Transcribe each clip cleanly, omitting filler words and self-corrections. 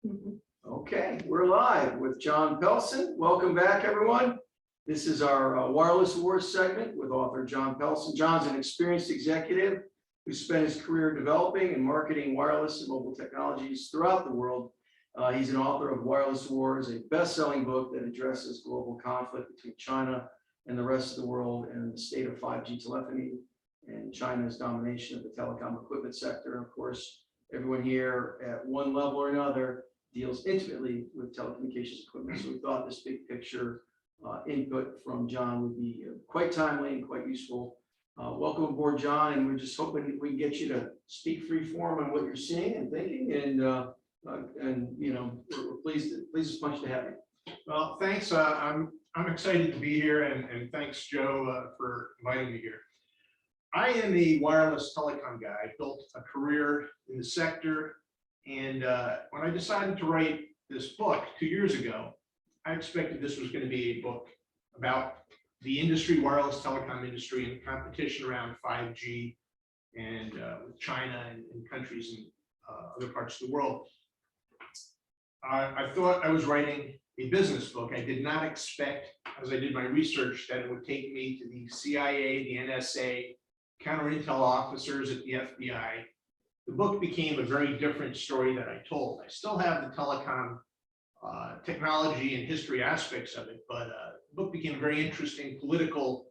Okay, we're live with Jon Pelson. Welcome back, everyone. This is our Wireless Wars segment with author Jon Pelson. Jon's an experienced executive who spent his career developing and marketing wireless and mobile technologies throughout the world. He's an author of Wireless Wars, a best-selling book that addresses global conflict between China and the rest of the world and the state of 5G telephony and China's domination of the telecom equipment sector. And of course, everyone here at one level or another deals intimately with telecommunications equipment. So we thought this big picture input from Jon would be quite timely and quite useful. Welcome aboard, Jon, and we're just hoping we can get you to speak free form on what you're seeing and thinking, and you know, we're pleased as punch to have you. Well, thanks. I'm excited to be here, and thanks, Joe, for inviting me here. I am a wireless telecom guy. I built a career in the sector, and when I decided to write this book 2 years ago, I expected this was going to be a book about the industry, wireless telecom industry, and competition around 5G, and with China and countries in other parts of the world. I thought I was writing a business book. I did not expect, as I did my research, that it would take me to the CIA, the NSA, counter-intel officers at the FBI. The book became a very different story that I told. I still have the telecom technology and history aspects of it, but the book became a very interesting political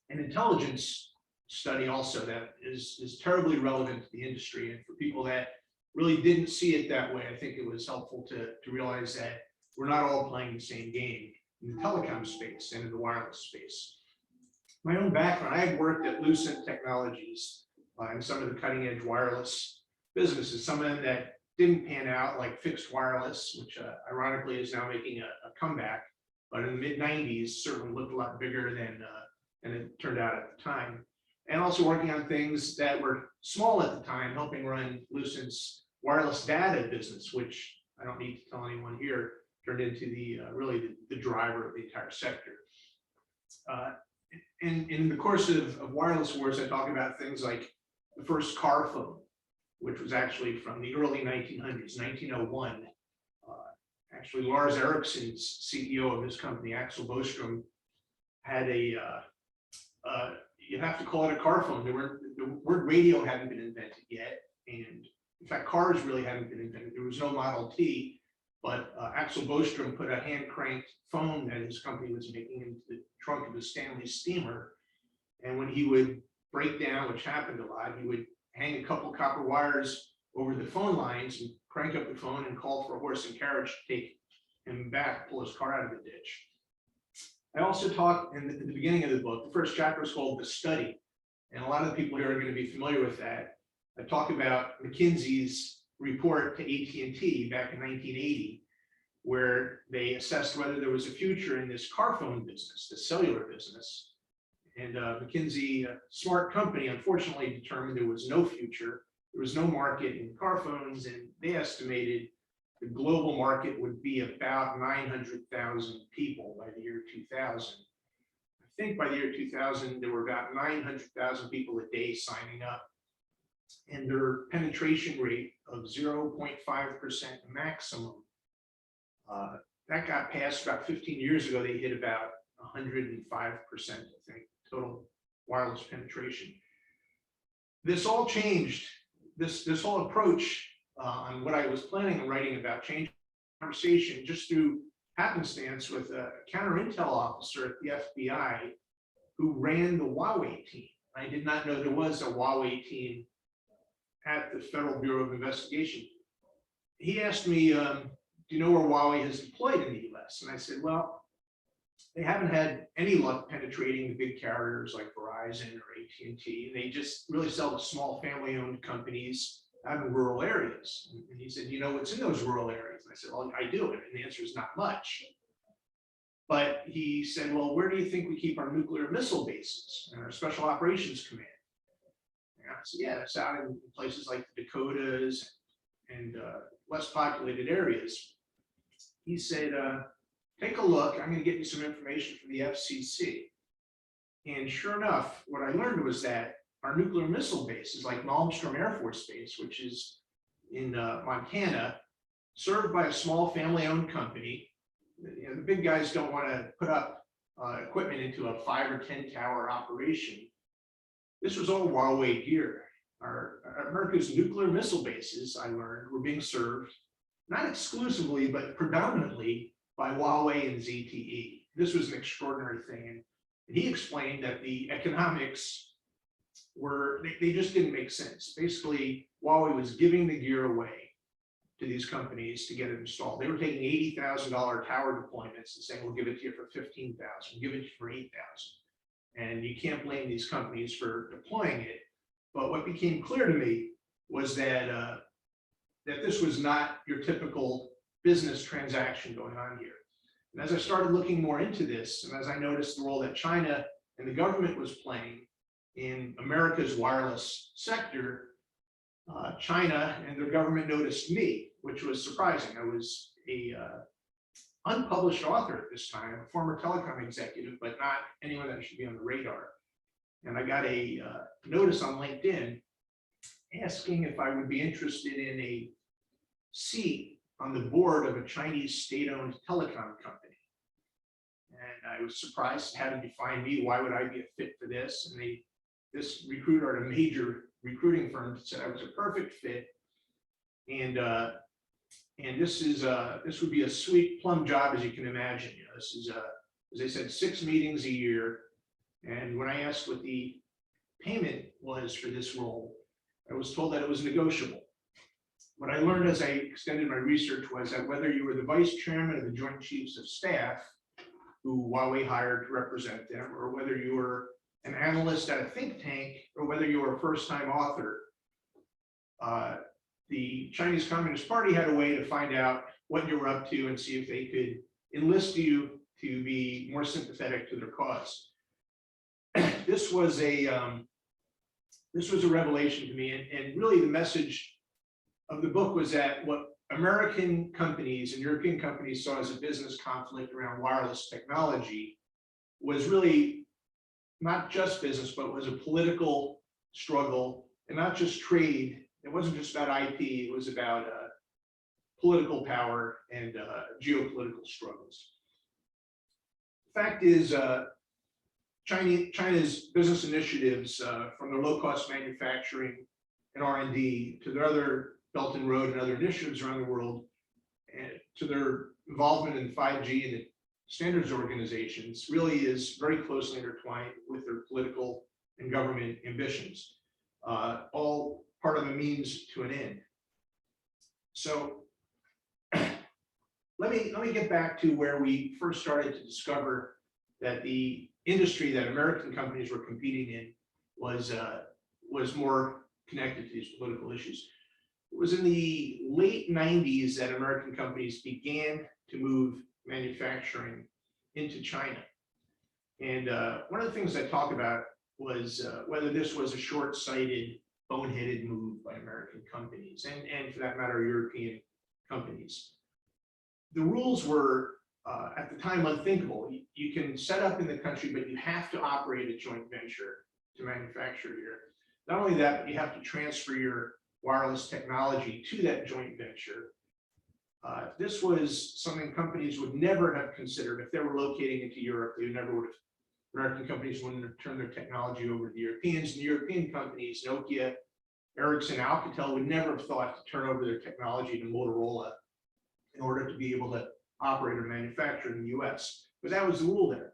and intelligence study also that is terribly relevant to the industry. And for people that really didn't see it that way, I think it was helpful to realize that we're not all playing the same game in the telecom space and in the wireless space. My own background, I had worked at Lucent Technologies in some of the cutting edge wireless businesses, some of them that didn't pan out, like fixed wireless, which ironically is now making a comeback, but in the mid 90s certainly looked a lot bigger than it turned out at the time. And also working on things that were small at the time, helping run Lucent's wireless data business, which I don't need to tell anyone here, turned into the really the driver of the entire sector. In the course of Wireless Wars, I talk about things like the first car phone, which was actually from the early 1900s, 1901. Actually, Lars Ericsson's CEO of his company, Axel Bostrom, had you have to call it a car phone. The word radio hadn't been invented yet. And in fact, cars really hadn't been invented. There was no Model T, but Axel Bostrom put a hand cranked phone that his company was making into the trunk of his Stanley steamer. And when he would break down, which happened a lot, he would hang a couple copper wires over the phone lines and crank up the phone and call for a horse and carriage to take him back, pull his car out of the ditch. I also talk in the beginning of the book, the first chapter is called The Study. And a lot of the people here are going to be familiar with that. I talk about McKinsey's report to AT&T back in 1980, where they assessed whether there was a future in this car phone business, the cellular business. And McKinsey, a smart company, unfortunately determined there was no future. There was no market in car phones, and they estimated the global market would be about 900,000 people by the year 2000. I think by the year 2000, there were about 900,000 people a day signing up, and their penetration rate of 0.5% maximum. That got passed about 15 years ago. They hit about 105%, I think, total wireless penetration. This all changed. This whole approach on what I was planning on writing about changed conversation just through happenstance with a counter-intel officer at the FBI who ran the Huawei team. I did not know there was a Huawei team at the Federal Bureau of Investigation. He asked me, do you know where Huawei has deployed in the US? And I said, well, they haven't had any luck penetrating the big carriers like Verizon or AT&T. They just really sell to small family-owned companies out in rural areas. And he said, you know what's in those rural areas? And I said, well, I do. And the answer is not much. But he said, well, where do you think we keep our nuclear missile bases and our special operations command? And I said, yeah, it's out in places like the Dakotas and less populated areas. He said, take a look. I'm going to get you some information from the FCC. And sure enough, what I learned was that our nuclear missile bases, like Malmstrom Air Force Base, which is in Montana, served by a small family-owned company. You know, the big guys don't want to put up equipment into a 5 or 10 tower operation. This was all Huawei gear. Our America's nuclear missile bases, I learned, were being served not exclusively, but predominantly by Huawei and ZTE. This was an extraordinary thing. And he explained that the economics were, they just didn't make sense. Basically, Huawei was giving the gear away to these companies to get it installed. They were taking $80,000 tower deployments and saying, we'll give it to you for $15,000, give it to you for $8,000. And you can't blame these companies for deploying it. But what became clear to me was that, that this was not your typical business transaction going on here. And as I started looking more into this, and as I noticed the role that China and the government was playing in America's wireless sector, China and their government noticed me, which was surprising. I was a unpublished author at this time, a former telecom executive, but not anyone that should be on the radar. And I got a notice on LinkedIn asking if I would be interested in a seat on the board of a Chinese state-owned telecom company. And I was surprised. How did you find me? Why would I be a fit for this? And this recruiter at a major recruiting firm said I was a perfect fit. And this would be a sweet plum job, as you can imagine. You know, this is as I said, 6 meetings a year. And when I asked what the payment was for this role, I was told that it was negotiable. What I learned as I extended my research was that whether you were the vice chairman of the Joint Chiefs of Staff, who Huawei hired to represent them, or whether you were an analyst at a think tank, or whether you were a first-time author, the Chinese Communist Party had a way to find out what you were up to and see if they could enlist you to be more sympathetic to their cause. This was a revelation to me, and really the message of the book was that what American companies and European companies saw as a business conflict around wireless technology was really not just business, but was a political struggle, and not just trade. It wasn't just about IP, it was about political power and geopolitical struggles. The fact is, China's business initiatives, from their low-cost manufacturing and R&D to their other Belt and Road and other initiatives around the world, and to their involvement in 5G and the standards organizations, really is very closely intertwined with their political and government ambitions, all part of a means to an end. So let me get back to where we first started to discover that the industry that American companies were competing in was more connected to these political issues. It was in the late 90s that American companies began to move manufacturing into China. And one of the things I talk about was whether this was a short-sighted, boneheaded move by American companies, and for that matter, European companies. The rules were, at the time, unthinkable. You can set up in the country, but you have to operate a joint venture to manufacture here. Not only that, but you have to transfer your wireless technology to that joint venture. This was something companies would never have considered if they were locating into Europe. They never would have. American companies wouldn't have turned their technology over to the Europeans. And the European companies, Nokia, Ericsson, Alcatel, would never have thought to turn over their technology to Motorola in order to be able to operate or manufacture in the US. But that was the rule there.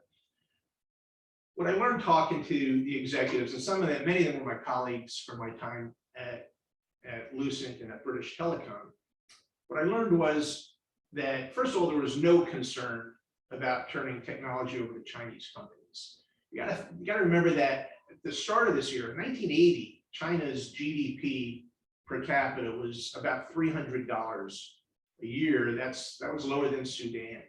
What I learned talking to the executives, and some of them, many of them were my colleagues from my time at Lucent and at British Telecom, what I learned was that, first of all, there was no concern about turning technology over to Chinese companies. You gotta remember that at the start of this year, in 1980, China's GDP per capita was about $300 a year. That was lower than Sudan.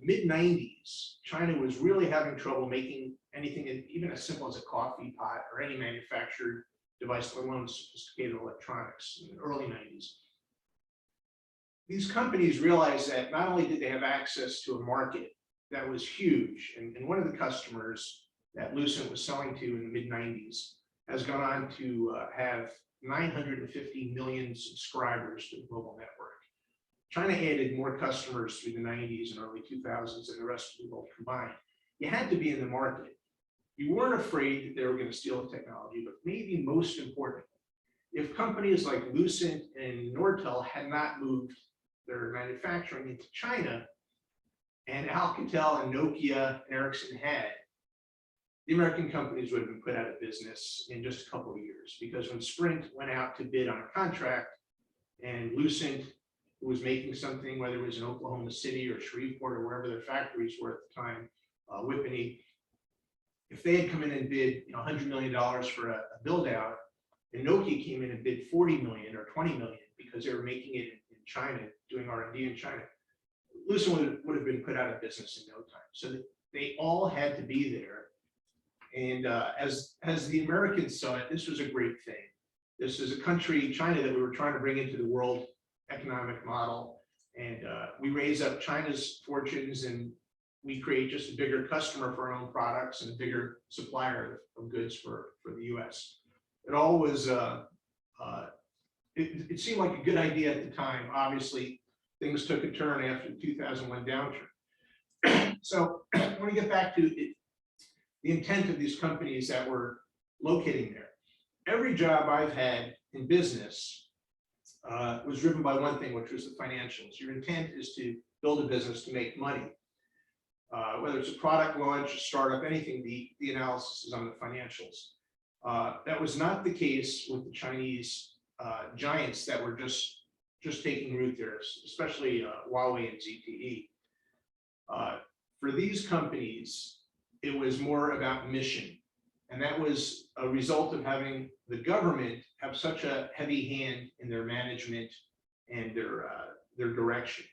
Mid-90s, China was really having trouble making anything, even as simple as a coffee pot or any manufactured device, let alone sophisticated electronics, in the early 90s. These companies realized that not only did they have access to a market that was huge, and one of the customers that Lucent was selling to in the mid-90s has gone on to have 950 million subscribers to the global network. China added more customers through the 90s and early 2000s than the rest of the world combined. You had to be in the market. You weren't afraid that they were going to steal the technology, but maybe most importantly, if companies like Lucent and Nortel had not moved their manufacturing into China, and Alcatel and Nokia and Ericsson had, the American companies would have been put out of business in just a couple of years. Because when Sprint went out to bid on a contract, and Lucent, who was making something, whether it was in Oklahoma City or Shreveport or wherever their factories were at the time, Whippany, if they had come in and bid $100 million for a build out, and Nokia came in and bid 40 million or 20 million because they were making it in China, doing R&D in China, Lucent would have been put out of business in no time. So they all had to be there. And as the Americans saw it, this was a great thing. This is a country, China, that we were trying to bring into the world economic model. And we raise up China's fortunes, and we create just a bigger customer for our own products and a bigger supplier of goods for the US. It all was, it seemed like a good idea at the time. Obviously, things took a turn after the 2001 downturn. So I want to get back to it, the intent of these companies that were locating there. Every job I've had in business was driven by one thing, which was the financials. Your intent is to build a business to make money. Whether it's a product launch, a startup, anything, the analysis is on the financials. That was not the case with the Chinese giants that were just taking root there, especially Huawei and ZTE. For these companies, it was more about mission. And that was a result of having the government have such a heavy hand in their management and their direction.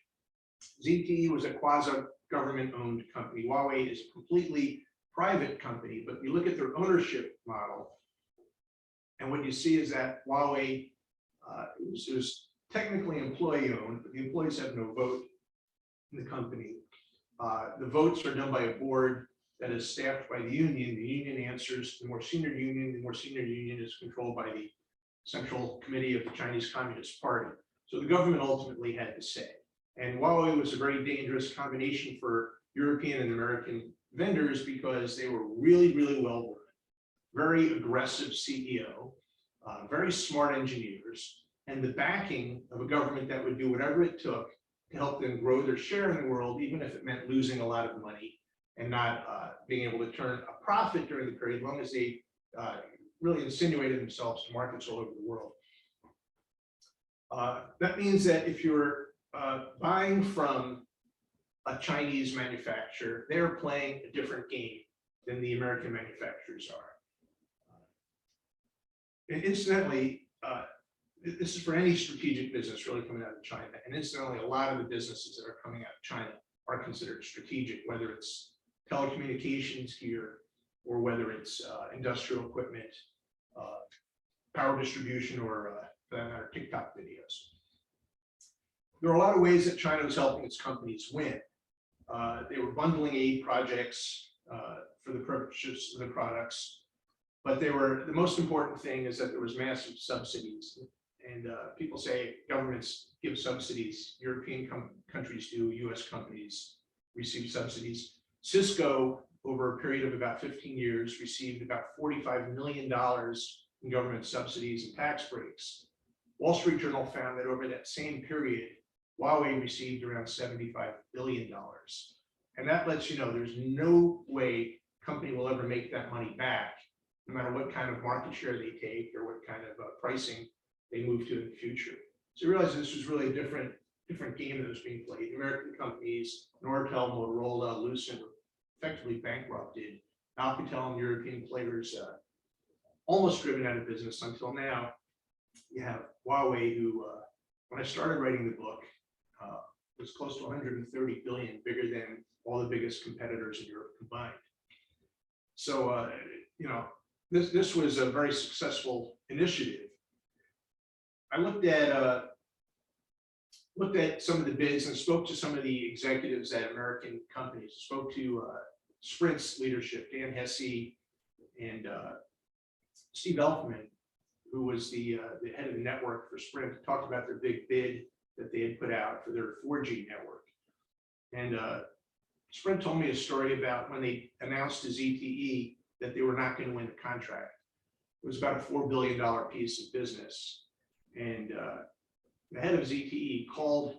ZTE was a quasi-government owned company. Huawei is a completely private company, but you look at their ownership model, and what you see is that Huawei it was technically employee owned, but the employees have no vote in the company. The votes are done by a board that is staffed by the union. The union answers the more senior union is controlled by the Central Committee of the Chinese Communist Party. So the government ultimately had to say. And Huawei was a very dangerous combination for European and American vendors because they were really, really well run, very aggressive CEO, very smart engineers, and the backing of a government that would do whatever it took to help them grow their share in the world, even if it meant losing a lot of money and not being able to turn a profit during the period, as long as they really insinuated themselves to markets all over the world. That means that if you're buying from a Chinese manufacturer, they're playing a different game than the American manufacturers are. And incidentally, this is for any strategic business really coming out of China. And incidentally, a lot of the businesses that are coming out of China are considered strategic, whether it's telecommunications gear or whether it's industrial equipment, power distribution, or for that matter, TikTok videos. There are a lot of ways that China was helping its companies win. They were bundling aid projects for the purchase of the products, but they were, the most important thing is that there was massive subsidies. And people say governments give subsidies, European countries do, US companies receive subsidies. Cisco, over a period of about 15 years, received about $45 million in government subsidies and tax breaks. Wall Street Journal found that over that same period, Huawei received around $75 billion. And that lets you know there's no way a company will ever make that money back, no matter what kind of market share they take or what kind of pricing they move to in the future. So you realize this was really a different game that was being played. American companies, Nortel, Motorola, Lucent, were effectively bankrupted. Alcatel and European players almost driven out of business until now. You have Huawei, who, when I started writing the book, was close to 130 billion, bigger than all the biggest competitors in Europe combined. So, you know, this was a very successful initiative. I looked at some of the bids and spoke to some of the executives at American companies. Spoke to Sprint's leadership, Dan Hesse and Steve Elfman, who was the head of the network for Sprint. Talked about their big bid that they had put out for their 4G network. And Sprint told me a story about when they announced to ZTE that they were not going to win the contract. It was about a $4 billion piece of business. And the head of ZTE called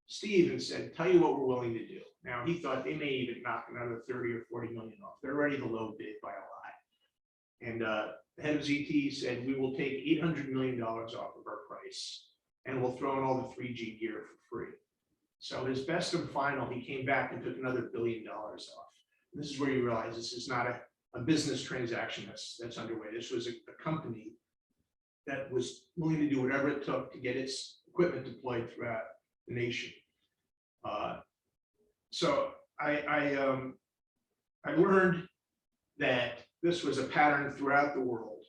Steve and said, tell you what we're willing to do. Now, he thought they may even knock another 30 or 40 million off. They're already the low bid by a lot. And the head of ZTE said, we will take $800 million off of our price, and we'll throw in all the 3G gear for free. So his best and final, he came back and took another $1 billion off. And this is where you realize this is not a business transaction that's underway. This was a company that was willing to do whatever it took to get its equipment deployed throughout the nation. So I learned that this was a pattern throughout the world,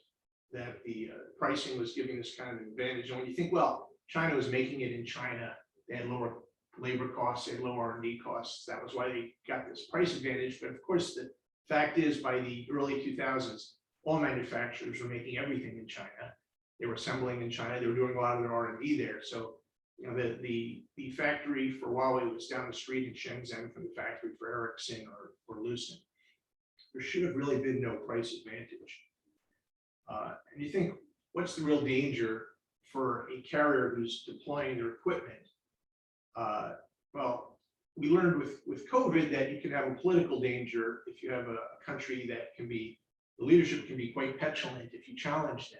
that the pricing was giving this kind of advantage. And when you think, well, China was making it in China, they had lower labor costs, they had lower R&D costs. That was why they got this price advantage. But of course, the fact is, by the early 2000s, all manufacturers were making everything in China. They were assembling in China. They were doing a lot of their R&D there. So, you know, the factory for Huawei was down the street in Shenzhen from the factory for Ericsson or Lucent. There should have really been no price advantage. And you think, what's the real danger for a carrier who's deploying their equipment? Well, we learned with COVID that you can have a political danger if you have a country that can be, the leadership can be quite petulant if you challenge them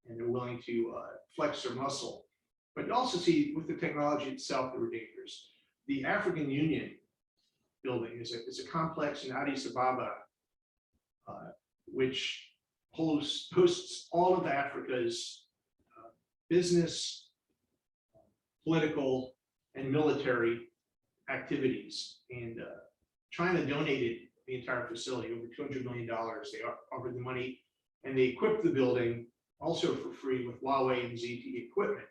and they're willing to flex their muscle. But you also see with the technology itself, there were dangers. The African Union building is a complex in Addis Ababa, which hosts all of Africa's business, political, and military activities. And China donated the entire facility, over $200 million. They offered the money, and they equipped the building also for free with Huawei and ZTE equipment.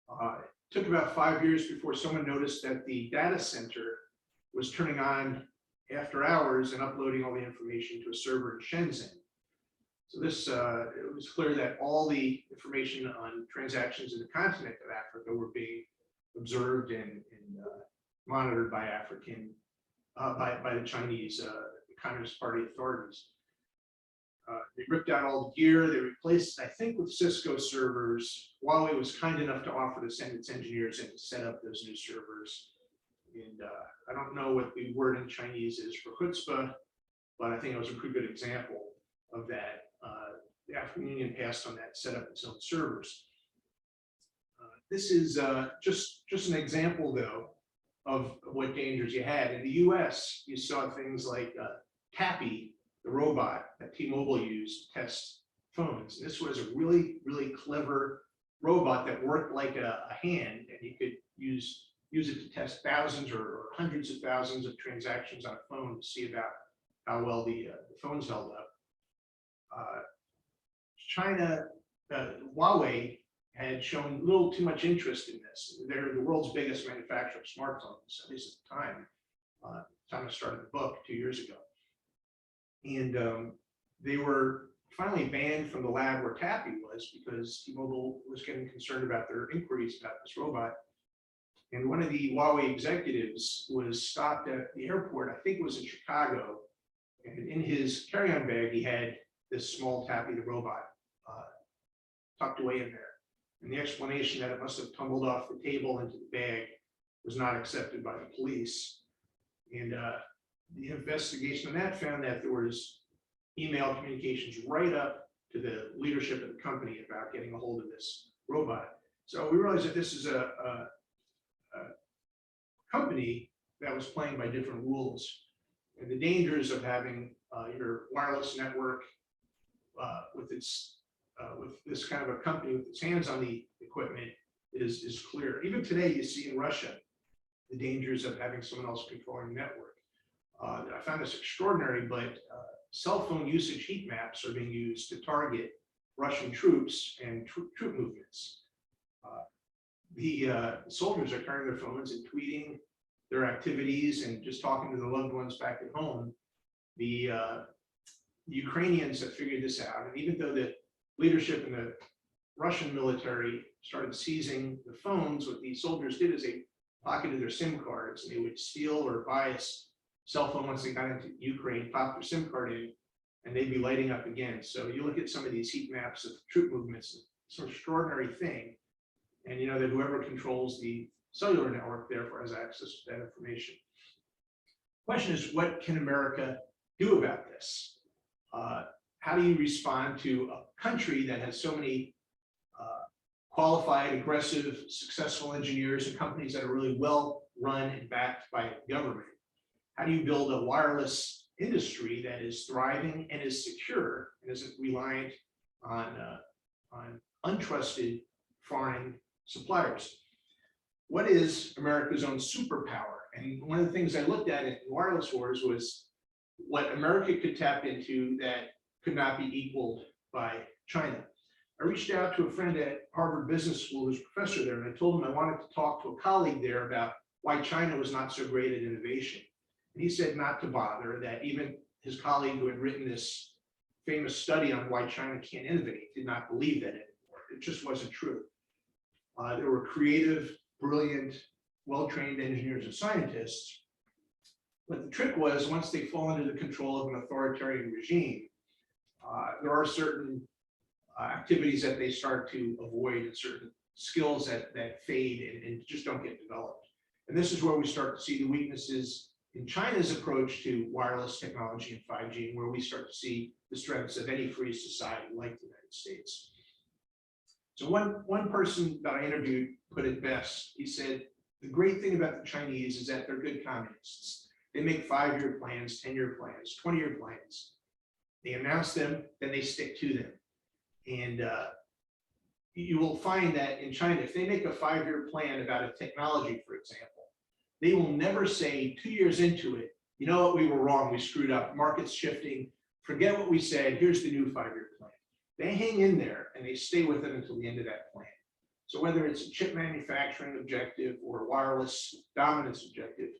It took about 5 years before someone noticed that the data center was turning on after hours and uploading all the information to a server in Shenzhen. So this, it was clear that all the information on transactions in the continent of Africa were being observed and monitored by by the Chinese Communist Party authorities. They ripped out all the gear. They replaced, I think, with Cisco servers. Huawei was kind enough to offer to send its engineers in to set up those new servers. And I don't know what the word in Chinese is for chutzpah, but I think it was a pretty good example of that. The African Union passed on that, set up its own servers. This is just an example, though, of what dangers you had. In the US, you saw things like Tappy, the robot that T-Mobile used to test phones. And this was a really, really clever robot that worked like a hand, and you could use it to test thousands or hundreds of thousands of transactions on a phone to see about how well the phones held up. Huawei had shown a little too much interest in this. They're the world's biggest manufacturer of smartphones, at least at the time. Time I started the book 2 years ago. And they were finally banned from the lab where Tappy was because T-Mobile was getting concerned about their inquiries about this robot. And one of the Huawei executives was stopped at the airport, I think it was in Chicago, and in his carry-on bag, he had this small Tappy, the robot, tucked away in there. And the explanation that it must have tumbled off the table into the bag was not accepted by the police. And the investigation on that found that there was email communications right up to the leadership of the company about getting a hold of this robot. So we realized that this is a company that was playing by different rules. And the dangers of having your wireless network with this kind of a company with its hands on the equipment is clear. Even today, you see in Russia the dangers of having someone else controlling the network. I found this extraordinary, but cell phone usage heat maps are being used to target Russian troops and troop movements. The soldiers are carrying their phones and tweeting their activities and just talking to their loved ones back at home. The Ukrainians have figured this out, and even though the leadership in the Russian military started seizing the phones, what these soldiers did is they pocketed their SIM cards, and they would steal or buy a cell phone once they got into Ukraine, pop their SIM card in, and they'd be lighting up again. So you look at some of these heat maps of troop movements, it's an extraordinary thing. And you know that whoever controls the cellular network therefore has access to that information. Question is, what can America do about this? How do you respond to a country that has so many qualified, aggressive, successful engineers and companies that are really well run and backed by government? How do you build a wireless industry that is thriving and is secure and isn't reliant on untrusted foreign suppliers? What is America's own superpower? And one of the things I looked at in wireless wars was what America could tap into that could not be equaled by China. I reached out to a friend at Harvard Business School who's a professor there, and I told him I wanted to talk to a colleague there about why China was not so great at innovation. And he said not to bother, that even his colleague who had written this famous study on why China can't innovate did not believe that anymore. It just wasn't true. There were creative, brilliant, well-trained engineers and scientists. But the trick was, once they fall under the control of an authoritarian regime, there are certain activities that they start to avoid and certain skills that fade and just don't get developed. And this is where we start to see the weaknesses in China's approach to wireless technology and 5G, and where we start to see the strengths of any free society like the United States. So one person that I interviewed put it best. He said, the great thing about the Chinese is that they're good communists. They make 5-year plans, 10-year plans, 20-year plans. They announce them, then they stick to them. And you will find that in China, if they make a 5-year plan about a technology, for example, they will never say 2 years into it, you know what, we were wrong, we screwed up, market's shifting, forget what we said, here's the new 5-year plan. They hang in there and they stay with it until the end of that plan. So whether it's a chip manufacturing objective or a wireless dominance objective,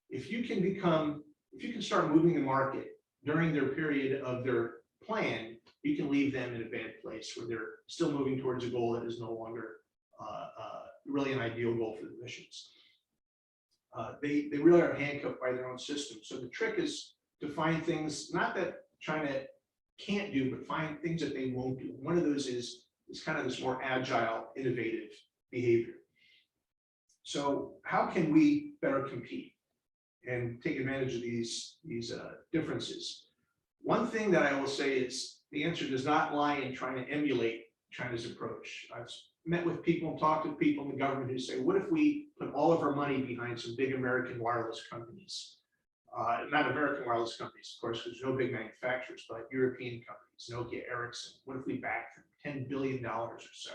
if you can start moving the market during their period of their plan, you can leave them in a bad place where they're still moving towards a goal that is no longer really an ideal goal for the missions. They really are handcuffed by their own system. So the trick is to find things, not that China can't do, but find things that they won't do. One of those is kind of this more agile, innovative behavior. So how can we better compete and take advantage of these differences? One thing that I will say is the answer does not lie in trying to emulate China's approach. I've met with people and talked to people in the government who say, what if we put all of our money behind some big American wireless companies? Not American wireless companies, of course, because there's no big manufacturers, but European companies, Nokia, Ericsson. What if we back them $10 billion or so?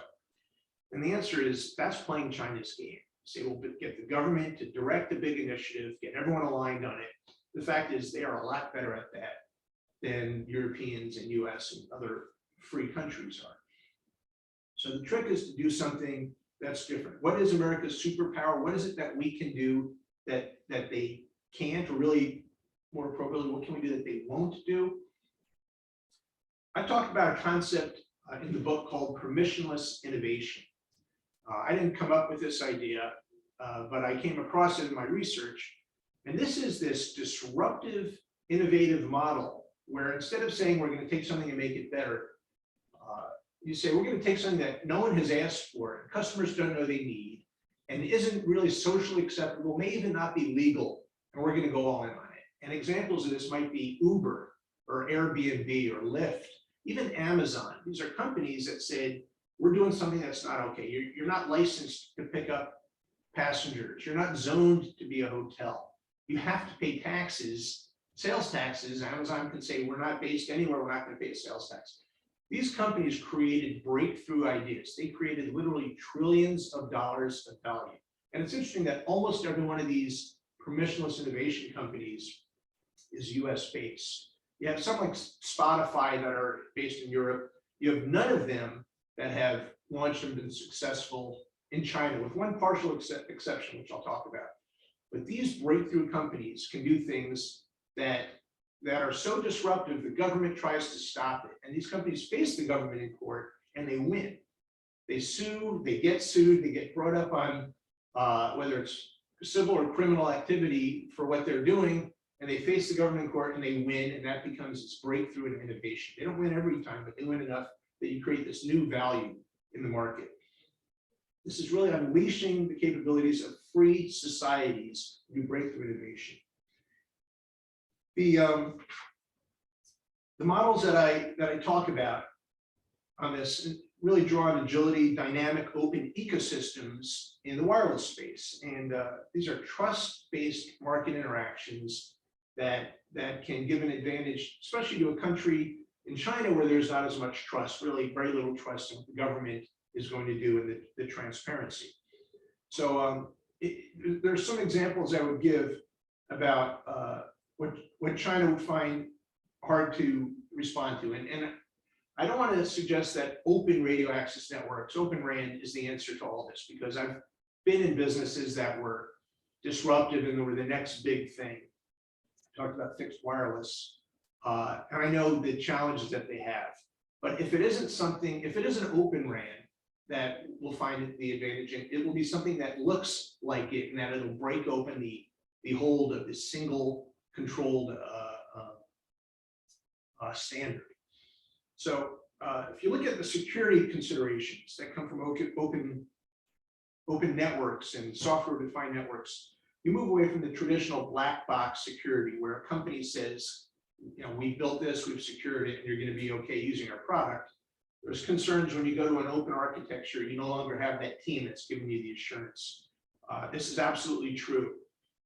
And the answer is that's playing China's game. Say we'll get the government to direct a big initiative, get everyone aligned on it. The fact is they are a lot better at that than Europeans and US and other free countries are. So the trick is to do something that's different. What is America's superpower? What is it that we can do that they can't, or really more appropriately, what can we do that they won't do? I talked about a concept in the book called permissionless innovation. I didn't come up with this idea, but I came across it in my research. And this is this disruptive, innovative model where instead of saying we're going to take something and make it better, you say we're going to take something that no one has asked for, and customers don't know they need, and isn't really socially acceptable, may even not be legal, and we're going to go all in on it. And examples of this might be Uber or Airbnb or Lyft, even Amazon. These are companies that said, we're doing something that's not okay. You're not licensed to pick up passengers. You're not zoned to be a hotel. You have to pay taxes, sales taxes. Amazon can say, we're not based anywhere, we're not going to pay a sales tax. These companies created breakthrough ideas. They created literally trillions of dollars of value. And it's interesting that almost every one of these permissionless innovation companies is US based. You have some like Spotify that are based in Europe. You have none of them that have launched and been successful in China, with one partial exception, which I'll talk about. But these breakthrough companies can do things that are so disruptive, the government tries to stop it. And these companies face the government in court and they win. They sue, they get brought up on whether it's civil or criminal activity for what they're doing, and they face the government court and they win, and that becomes its breakthrough in innovation. They don't win every time, but they win enough that you create this new value in the market. This is really unleashing the capabilities of free societies through breakthrough innovation. The models that I talk about on this really draw on agility, dynamic, open ecosystems in the wireless space. And these are trust-based market interactions that can give an advantage, especially to a country in China where there's not as much trust, really very little trust in what the government is going to do and the transparency. So there's some examples I would give about what China would find hard to respond to. And I don't want to suggest that open radio access networks, Open RAN, is the answer to all this, because I've been in businesses that were disruptive and they were the next big thing. Talked about fixed wireless, and I know the challenges that they have. But if it isn't Open RAN that will find the advantage, and it will be something that looks like it, and that it'll break open the hold of the single controlled standard. So if you look at the security considerations that come from open networks and software-defined networks, you move away from the traditional black box security where a company says, we built this, we've secured it, and you're going to be okay using our product. There's concerns when you go to an open architecture, you no longer have that team that's giving you the assurance. This is absolutely true,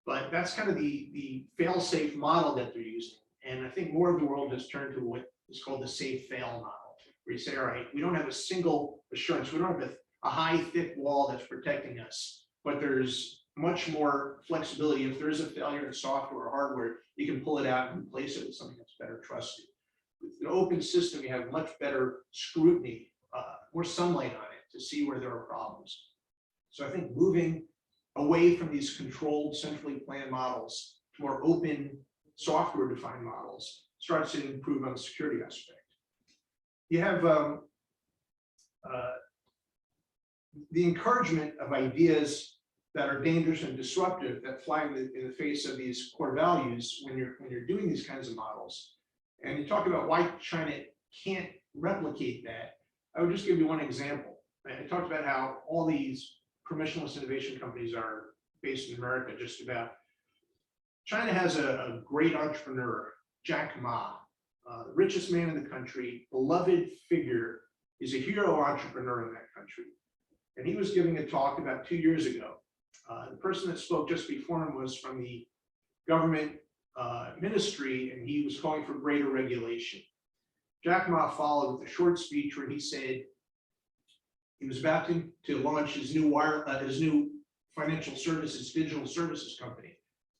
but that's kind of the fail-safe model that they're using. And I think more of the world has turned to what is called the safe fail model, where you say, all right, we don't have a single assurance. We don't have a high, thick wall that's protecting us, but there's much more flexibility. If there is a failure in software or hardware, you can pull it out and replace it with something that's better trusted. With an open system, you have much better scrutiny, more sunlight on it to see where there are problems. So I think moving away from these controlled, centrally planned models to more open, software-defined models starts to improve on the security aspect. You have the encouragement of ideas that are dangerous and disruptive that fly in the face of these core values when you're doing these kinds of models. And you talk about why China can't replicate that. I would just give you one example. I talked about how all these permissionless innovation companies are based in America, just about. China has a great entrepreneur, Jack Ma, the richest man in the country, beloved figure. He's a hero entrepreneur in that country. And he was giving a talk about 2 years ago. The person that spoke just before him was from the government ministry, and he was calling for greater regulation. Jack Ma followed with a short speech where he said he was about to launch his new financial services, digital services company.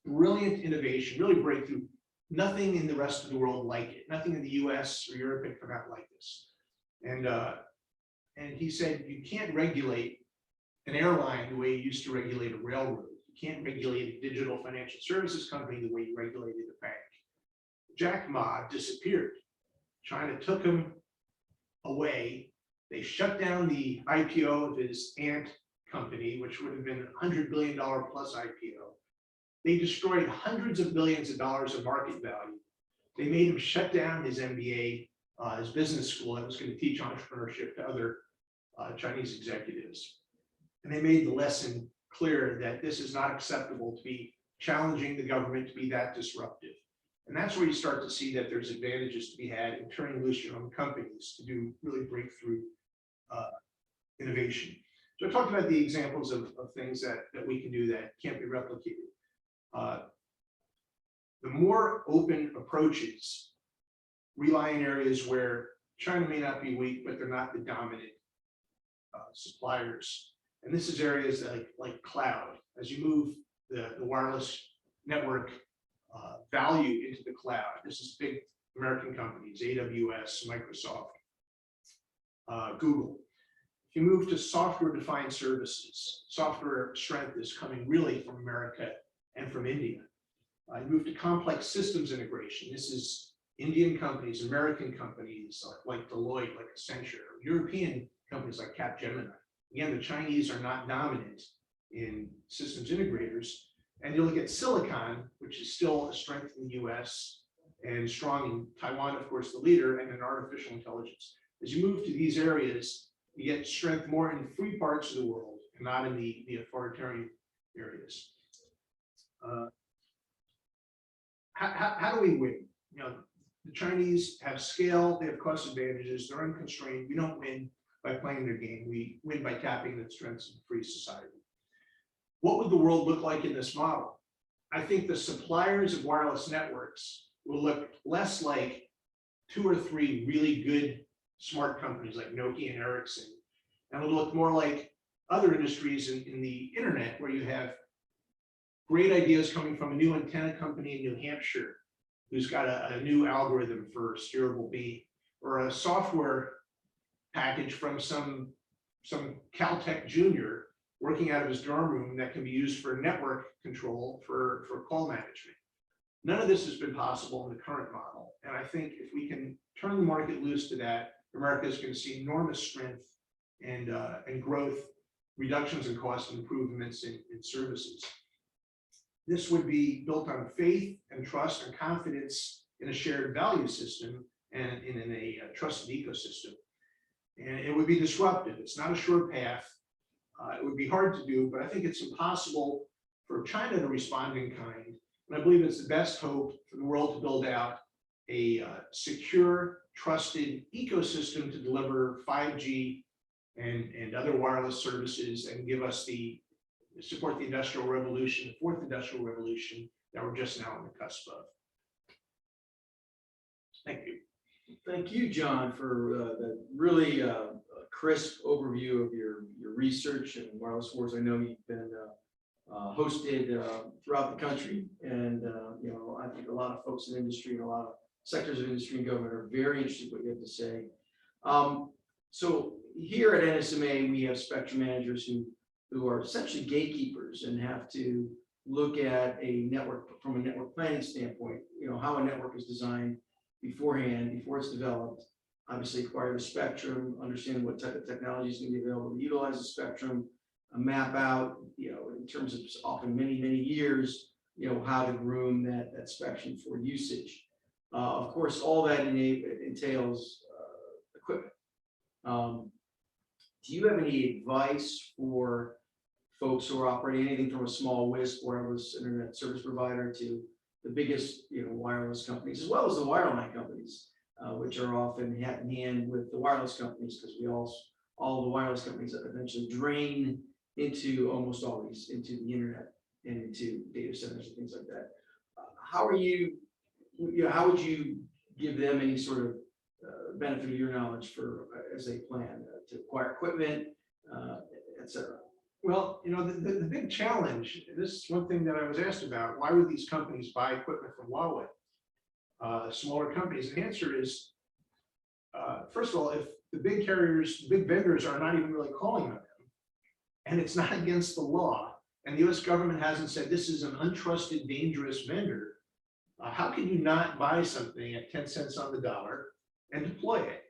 Brilliant innovation, really breakthrough. Nothing in the rest of the world like it. Nothing in the US or Europe had come out like this. And he said, you can't regulate an airline the way you used to regulate a railroad. You can't regulate a digital financial services company the way you regulated a bank. Jack Ma disappeared. China took him away. They shut down the IPO of his Ant company, which would have been a $100 billion plus IPO. They destroyed hundreds of billions of dollars of market value. They made him shut down his MBA, his business school that was going to teach entrepreneurship to other Chinese executives. And they made the lesson clear that this is not acceptable to be challenging the government to be that disruptive. And that's where you start to see that there's advantages to be had in turning loose your own companies to do really breakthrough innovation. So I talked about the examples of things that we can do that can't be replicated. The more open approaches rely on areas where China may not be weak, but they're not the dominant suppliers. And this is areas like cloud. As you move the wireless network value into the cloud, this is big American companies, AWS, Microsoft, Google. If you move to software-defined services, software strength is coming really from America and from India. You move to complex systems integration. This is Indian companies, American companies like Deloitte, like Accenture, European companies like Capgemini. Again, the Chinese are not dominant in systems integrators. And you look at Silicon, which is still a strength in the US and strong in Taiwan, of course, the leader, and in artificial intelligence. As you move to these areas, you get strength more in free parts of the world and not in the authoritarian areas. How do we win? You know, the Chinese have scale, they have cost advantages, they're unconstrained. We don't win by playing their game. We win by tapping the strengths of a free society. What would the world look like in this model? I think the suppliers of wireless networks will look less like 2 or 3 really good smart companies like Nokia and Ericsson, and it'll look more like other industries in the internet, where you have great ideas coming from a new antenna company in New Hampshire who's got a new algorithm for steerable beam, or a software package from some Caltech junior working out of his dorm room that can be used for network control for call management. None of this has been possible in the current model. And I think if we can turn the market loose to that, America is going to see enormous strength and growth, reductions in cost, improvements in services. This would be built on faith and trust and confidence in a shared value system and in a trusted ecosystem. And it would be disruptive. It's not a sure path. It would be hard to do, but I think it's impossible for China to respond in kind. And I believe it's the best hope for the world to build out a secure, trusted ecosystem to deliver 5G and other wireless services, and give us support the industrial revolution, the fourth industrial revolution that we're just now on the cusp of. Thank you. Thank you, John, for the really crisp overview of your research and wireless wars. I know you've been hosted throughout the country, and you know, I think a lot of folks in industry and a lot of sectors of industry and government are very interested in what you have to say. So here at NSMA, we have spectrum managers who are essentially gatekeepers and have to look at a network from a network planning standpoint. You know, how a network is designed beforehand, before it's developed. Obviously, acquire the spectrum, understand what type of technology is going to be available to utilize the spectrum, map out, you know, in terms of often many years, you know, how to groom that spectrum for usage. Of course, all that entails equipment. Do you have any advice for folks who are operating anything from a small WISP, wireless internet service provider, to the biggest, you know, wireless companies, as well as the wireline companies, which are often hand in hand with the wireless companies, because all the wireless companies eventually drain into almost always into the internet and into data centers and things like that. How would you give them any sort of benefit of your knowledge for as they plan to acquire equipment, et cetera? Well, you know, the big challenge, this is one thing that I was asked about: why would these companies buy equipment from Huawei, smaller companies? And the answer is, first of all, if the big carriers, big vendors are not even really calling on them, and it's not against the law, and the US government hasn't said this is an untrusted, dangerous vendor, how can you not buy something at 10 cents on the dollar and deploy it?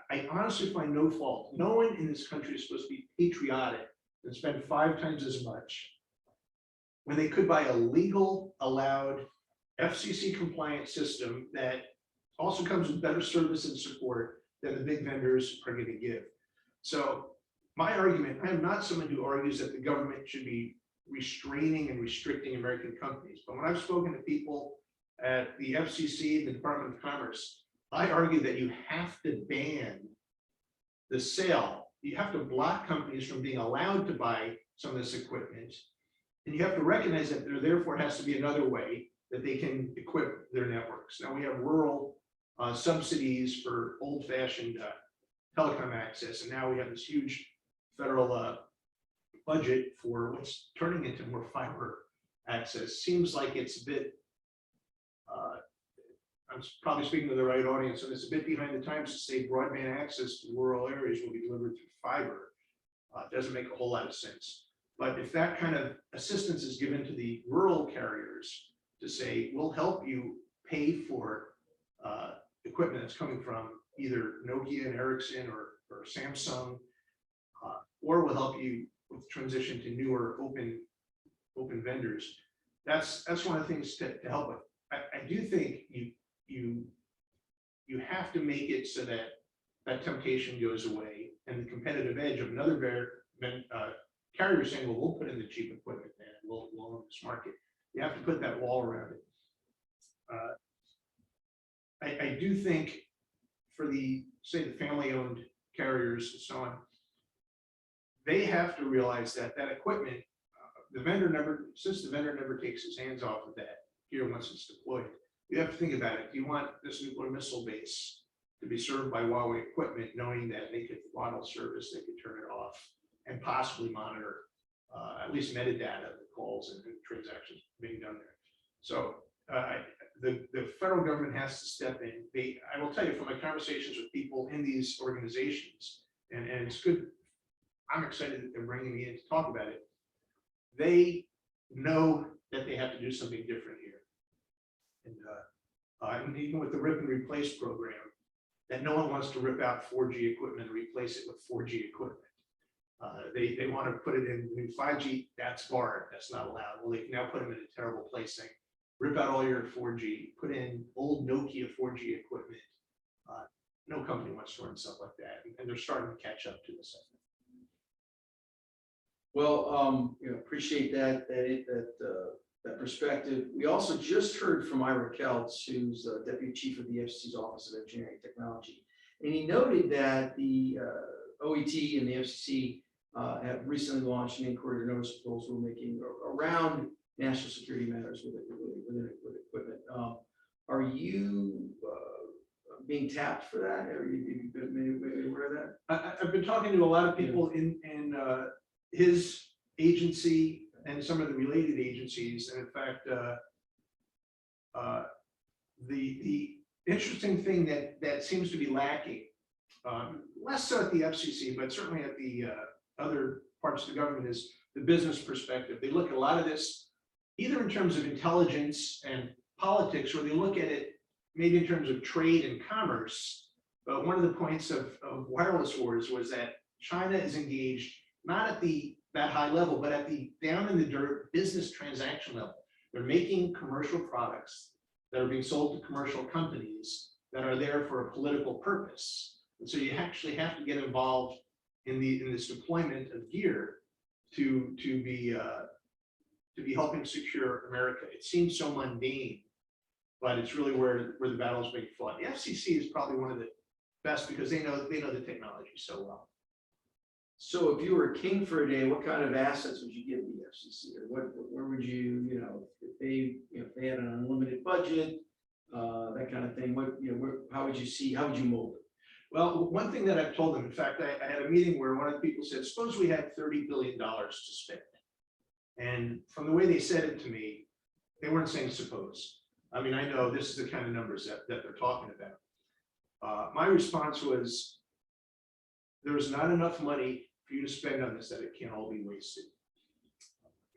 I honestly find no fault. No one in this country is supposed to be patriotic and spend 5 times as much when they could buy a legal, allowed, FCC compliant system that also comes with better service and support than the big vendors are going to give. So my argument, I am not someone who argues that the government should be restraining and restricting American companies. But when I've spoken to people at the FCC and the Department of Commerce, I argue that you have to ban the sale. You have to block companies from being allowed to buy some of this equipment. And you have to recognize that there therefore has to be another way that they can equip their networks. Now we have rural subsidies for old-fashioned telecom access, and now we have this huge federal budget for what's turning into more fiber access. Seems like it's a bit, I'm probably speaking to the right audience, and it's a bit behind the times to say broadband access to rural areas will be delivered through fiber. It doesn't make a whole lot of sense. But if that kind of assistance is given to the rural carriers to say, we'll help you pay for equipment that's coming from either Nokia and Ericsson or or Samsung, or will help you with transition to newer open vendors. That's one of the things to help with. I do think you have to make it so that that temptation goes away, and the competitive edge of another carrier saying, well, we'll put in the cheap equipment and we'll own this market. You have to put that wall around it. I do think for say the family-owned carriers and so on, they have to realize that equipment, since the vendor never takes his hands off of that gear once it's deployed, you have to think about it. Do you want this nuclear missile base to be served by Huawei equipment, knowing that they could throttle service, they could turn it off, and possibly monitor at least metadata of the calls and transactions being done there? So the federal government has to step in. I will tell you from my conversations with people in these organizations, and it's good, I'm excited that they're bringing me in to talk about it. They know that they have to do something different here. And even with the rip and replace program, that no one wants to rip out 4G equipment and replace it with 4G equipment. They want to put it in new 5G, that's barred, that's not allowed. Well, they can now put them in a terrible place saying, rip out all your 4G, put in old Nokia 4G equipment. No company wants to run stuff like that, and they're starting to catch up to this. Well, appreciate that perspective. We also just heard from Ira Keltz, who's Deputy Chief of the FCC's Office of Engineering and Technology, and he noted that the OET and the FCC have recently launched an inquiry or notice of proposal rulemaking around national security matters with equipment. Are you being tapped for that? Are you maybe aware of that? I've been talking to a lot of people in his agency and some of the related agencies, and in fact, the interesting thing that seems to be lacking, less so at the FCC, but certainly at the other parts of the government, is the business perspective. They look at a lot of this either in terms of intelligence and politics, or they look at it maybe in terms of trade and commerce. But one of the points of wireless wars was that China is engaged not at that high level, but at the down in the dirt business transaction level. They're making commercial products that are being sold to commercial companies that are there for a political purpose. And so you actually have to get involved in this deployment of gear to be helping secure America. It seems so mundane, but it's really where the battle is being fought. The FCC is probably one of the best because they know the technology so well. So if you were king for a day, what kind of assets would you give the FCC, or where would you, if they had an unlimited budget, that kind of thing? How would you mold it? Well, one thing that I've told them, in fact, I had a meeting where one of the people said, suppose we had $30 billion to spend. And from the way they said it to me, they weren't saying suppose. I mean, I know this is the kind of numbers that they're talking about. My response was, there's not enough money for you to spend on this that it can't all be wasted.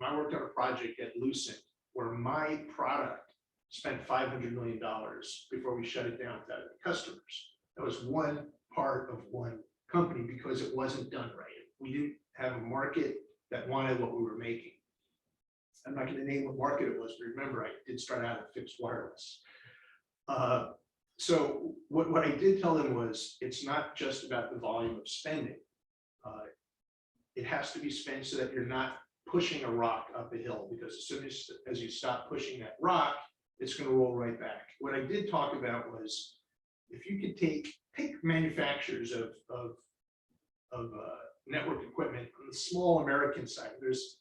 I worked on a project at Lucent where my product spent $500 million before we shut it down without the customers. That was one part of one company because it wasn't done right. We didn't have a market that wanted what we were making. I'm not going to name what market it was, but remember, I did start out at fixed wireless. So what I did tell them was, it's not just about the volume of spending. It has to be spent so that you're not pushing a rock up a hill, because as soon as you stop pushing that rock, it's going to roll right back. What I did talk about was, if you could take manufacturers of network equipment on the small American side, there's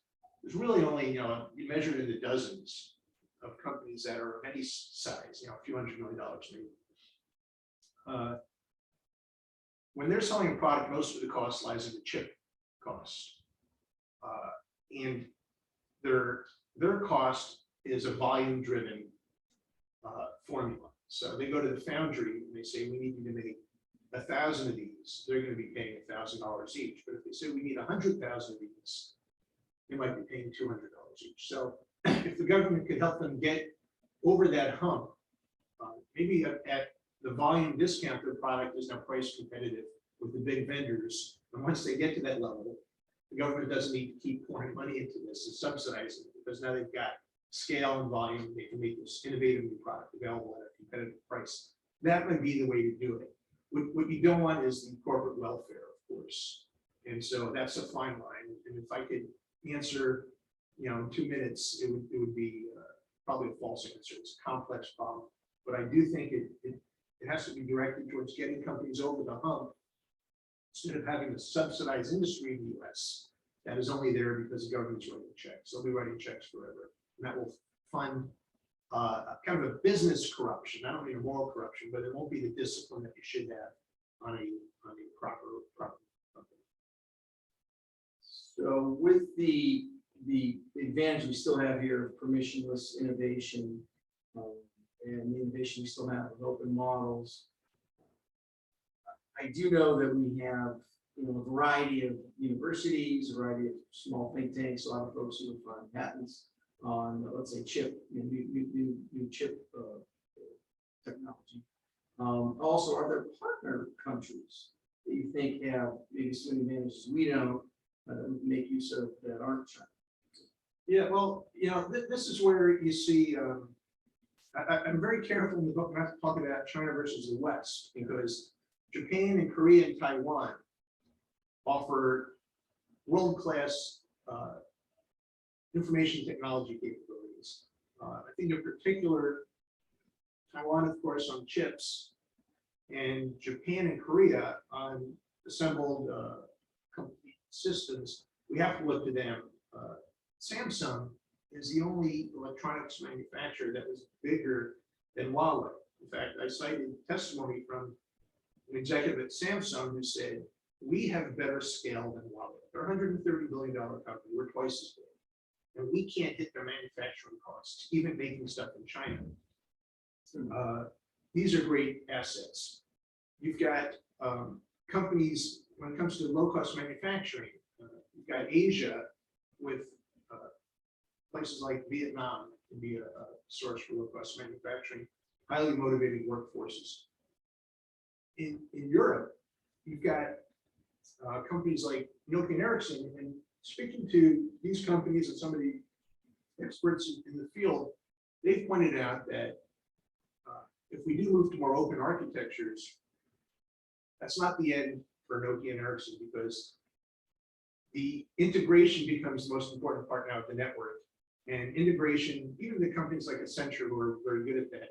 really only, you measure it in the dozens of companies that are of any size, a few $100 million maybe. When they're selling a product, most of the cost lies in the chip cost. And their cost is a volume-driven formula. So they go to the foundry and they say, we need you to make 1,000 of these. They're going to be paying $1,000 each. But if they say we need 100,000 of these, they might be paying $200 each. So if the government could help them get over that hump, maybe at the volume discount, their product is now price competitive with the big vendors. And once they get to that level, the government doesn't need to keep pouring money into this and subsidizing it, because now they've got scale and volume. They can make this innovative new product available at a competitive price. That would be the way to do it. What you don't want is the corporate welfare, of course. And so that's a fine line. And if I could answer, in 2 minutes, it would be probably a false answer. It's a complex problem, but I do think it has to be directed towards getting companies over the hump, instead of having a subsidized industry in the US that is only there because the government's writing checks. They'll be writing checks forever. And that will fund kind of a business corruption. I don't mean a moral corruption, but it won't be the discipline that you should have on a proper company. So with the advantage we still have here of permissionless innovation, and the innovation we still have of open models, I do know that we have a variety of universities, a variety of small think tanks, a lot of folks who have filed patents on, let's say, chip, new chip technology. Also, are there partner countries that you think have maybe some advantages we don't make use of that aren't China? Yeah, well, this is where you see, I'm very careful in the book not to talk about China versus the West, because Japan and Korea and Taiwan offer world-class information technology capabilities. I think in particular, Taiwan, of course, on chips, and Japan and Korea on assembled complete systems. We have to look to them. Samsung is the only electronics manufacturer that was bigger than Huawei. In fact, I cited testimony from an executive at Samsung who said, we have better scale than Huawei. They're a $130 billion company. We're twice as big. And we can't hit their manufacturing costs, even making stuff in China. These are great assets. You've got companies, when it comes to low-cost manufacturing, you've got Asia with places like Vietnam can be a source for low-cost manufacturing, highly motivated workforces. In Europe, you've got companies like Nokia and Ericsson, and speaking to these companies and some of the experts in the field, they've pointed out that if we do move to more open architectures, that's not the end for Nokia and Ericsson, because the integration becomes the most important part now of the network. And integration, even the companies like Accenture, who are very good at that,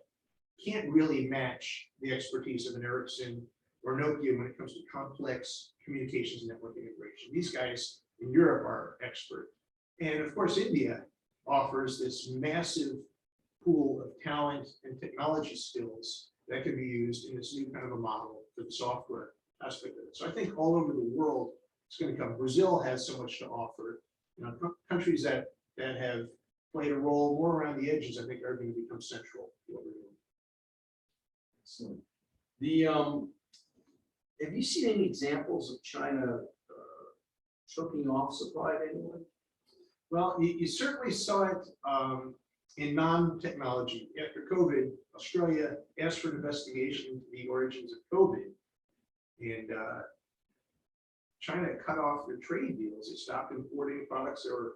can't really match the expertise of an Ericsson or Nokia when it comes to complex communications network integration. These guys in Europe are expert. And of course, India offers this massive pool of talent and technology skills that can be used in this new kind of a model for the software aspect of it. So I think all over the world, it's going to come. Brazil has so much to offer. Countries that have played a role more around the edges, I think, are going to become central to what we're doing. Excellent. Have you seen any examples of China choking off supply to anyone? Well, you certainly saw it in non-technology. After COVID, Australia asked for an investigation into the origins of COVID, and China cut off their trade deals. They stopped importing products that were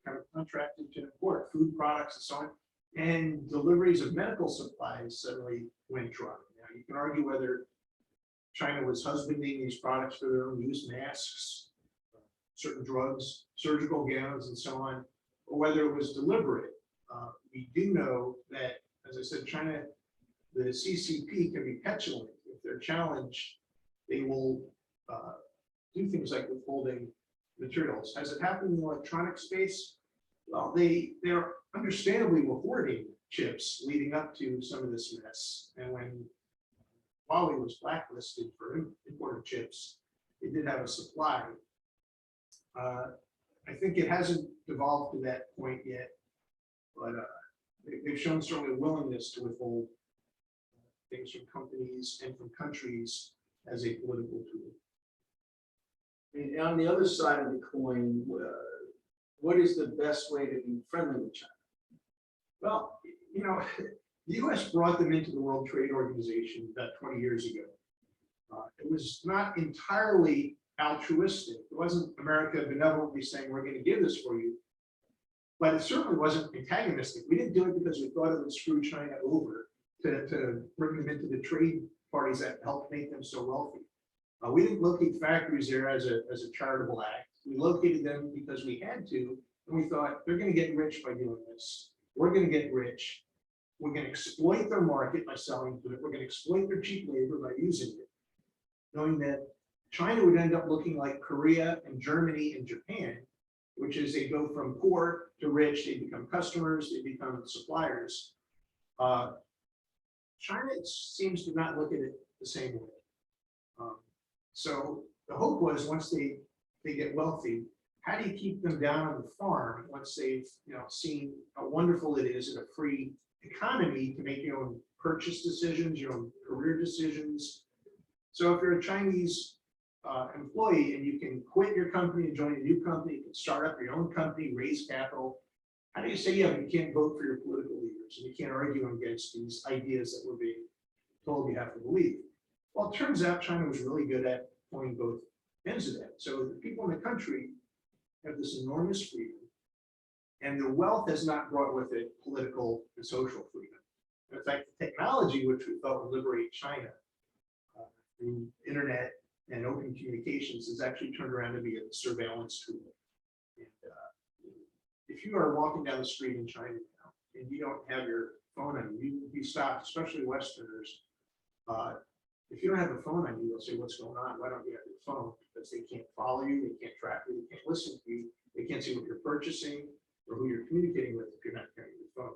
kind of contracted to import, food products and so on. And deliveries of medical supplies suddenly went dry. Now, you can argue whether China was husbanding these products for their own use, masks, certain drugs, surgical gowns, and so on, or whether it was deliberate. We do know that, as I said, China, the CCP can be petulant. If they're challenged, they will do things like withholding materials. Has it happened in the electronic space? Well, they're understandably hoarding chips leading up to some of this mess. And when Huawei was blacklisted for imported chips, it did have a supply. I think it hasn't devolved to that point yet, but they've shown certainly a willingness to withhold things from companies and from countries as a political tool. And on the other side of the coin, what is the best way to be friendly with China? Well, the US brought them into the World Trade Organization about 20 years ago. It was not entirely altruistic. It wasn't America benevolently saying, we're going to give this for you. But it certainly wasn't antagonistic. We didn't do it because we thought it would screw China over to bring them into the trade parties that helped make them so wealthy. We didn't locate factories there as a charitable act. We located them because we had to, and we thought they're going to get rich by doing this. We're going to get rich. We're going to exploit their market by selling to it. We're going to exploit their cheap labor by using it, knowing that China would end up looking like Korea and Germany and Japan, which is they go from poor to rich, they become customers, they become suppliers. China seems to not look at it the same way. So the hope was once they get wealthy, how do you keep them down on the farm once they've seen how wonderful it is in a free economy to make your own purchase decisions, your own career decisions. So if you're a Chinese employee and you can quit your company and join a new company, you can start up your own company, raise capital. How do you say, yeah, but you can't vote for your political leaders and you can't argue against these ideas that we're being told you have to believe? Well, it turns out China was really good at pointing both ends of that. So the people in the country have this enormous freedom, and their wealth has not brought with it political and social freedom. In fact, the technology which we thought would liberate China through internet and open communications has actually turned around to be a surveillance tool. And if you are walking down the street in China now and you don't have your phone on you, you stop, especially Westerners. If you don't have a phone on you, they'll say, what's going on? Why don't you have your phone? Because they can't follow you, they can't track you, they can't listen to you, they can't see what you're purchasing or who you're communicating with if you're not carrying your phone.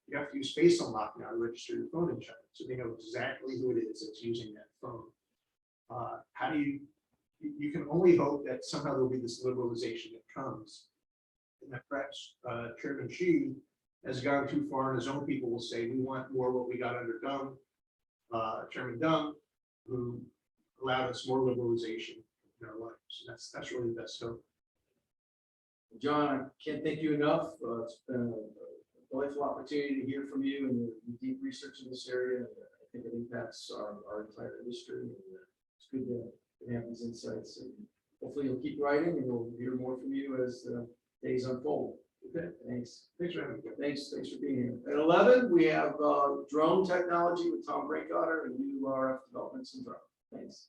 You have to use face unlock now to register your phone in China, so they know exactly who it is that's using that phone. How do you can only hope that somehow there'll be this liberalization that comes, and that perhaps Chairman Xi has gone too far, and his own people will say, we want more what we got under Deng, Chairman Deng, who allowed us more liberalization in our lives. And that's really the best hope. John, I can't thank you enough. It's been a delightful opportunity to hear from you and your deep research in this area. I think it impacts our entire industry. And it's good to have these insights. And hopefully you'll keep writing and we'll hear more from you as the days unfold. Okay, thanks. Thanks for having me. Thanks for being here. At 11, we have drone technology with Tom Brinkhotter and new RF developments in drone. Thanks.